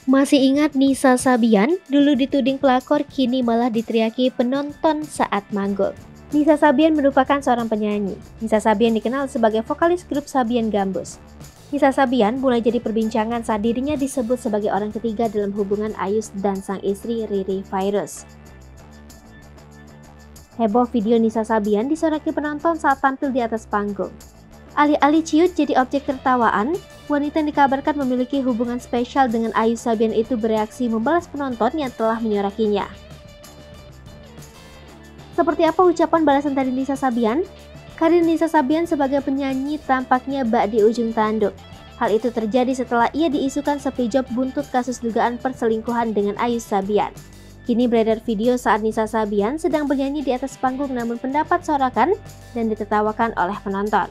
Masih ingat Nisa Sabian? Dulu dituding pelakor, kini malah diteriaki penonton saat manggung. Nisa Sabian merupakan seorang penyanyi. Nisa Sabian dikenal sebagai vokalis grup Sabian Gambus. Nisa Sabian mulai jadi perbincangan saat dirinya disebut sebagai orang ketiga dalam hubungan Ayus dan sang istri Riri Virus. Heboh video Nisa Sabian disoraki penonton saat tampil di atas panggung. Alih-alih ciut jadi objek tertawaan, wanita yang dikabarkan memiliki hubungan spesial dengan Ayus Sabian itu bereaksi membalas penonton yang telah menyorakinya. Seperti apa ucapan balasan dari Nisa Sabian? Karir Nisa Sabian sebagai penyanyi tampaknya bak di ujung tanduk. Hal itu terjadi setelah ia diisukan sepi job buntut kasus dugaan perselingkuhan dengan Ayus Sabian. Kini beredar video saat Nisa Sabian sedang bernyanyi di atas panggung namun pendapat sorakan dan ditertawakan oleh penonton.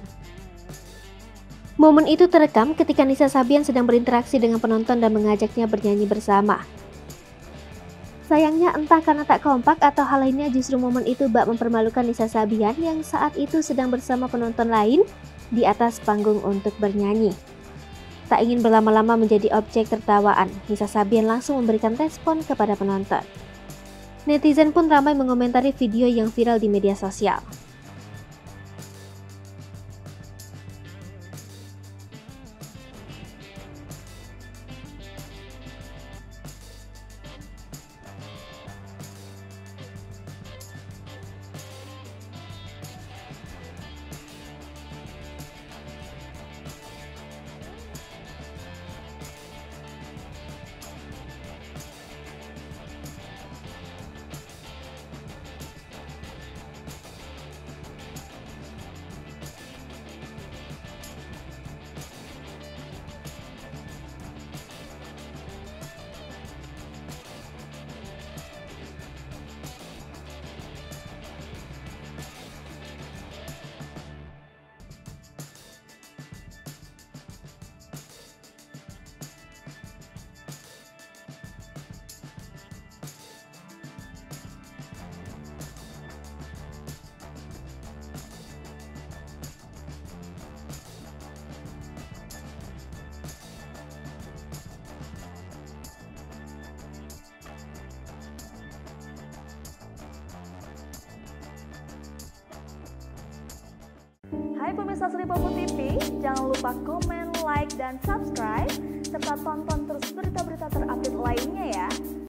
Momen itu terekam ketika Nisa Sabian sedang berinteraksi dengan penonton dan mengajaknya bernyanyi bersama. Sayangnya entah karena tak kompak atau hal lainnya, justru momen itu bak mempermalukan Nisa Sabian yang saat itu sedang bersama penonton lain di atas panggung untuk bernyanyi. Tak ingin berlama-lama menjadi objek tertawaan, Nisa Sabian langsung memberikan respon kepada penonton. Netizen pun ramai mengomentari video yang viral di media sosial. Hai pemirsa Sri Popo TV, jangan lupa komen, like, dan subscribe, serta tonton terus berita-berita